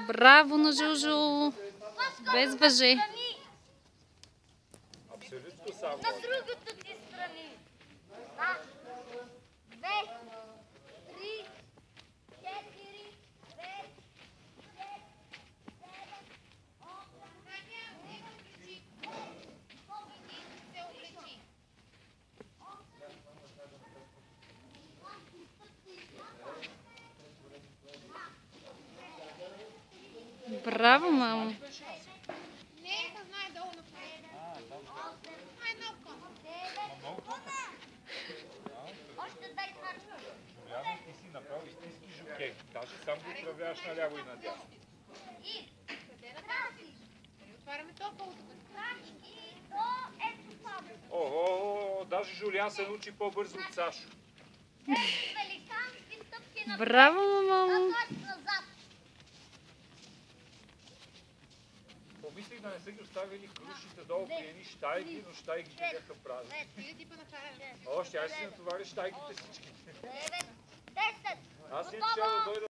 Браво на Жужу! Без въже. Абсолютно само. На другата ти страни. На 2, 3, 4, 5, 6, 7, 8. Браво, мамо! Още дай харчо. Жуляна, ти си направо истински жокей. Даже сам го управляваш наляво и надясно. И къде направиш? Отваряме топло. И до ето това. Ого, даже Жулян се научи по-бързо от Сашо. Великански стъпки на Браво, мамо! назад. Помислих да не са ги оставили крушите долу при едни щайки, но щайките бяха празни. Или типа накрая. О, ще си натовариш щайките всички. 9, 10. Аз им ще да дойда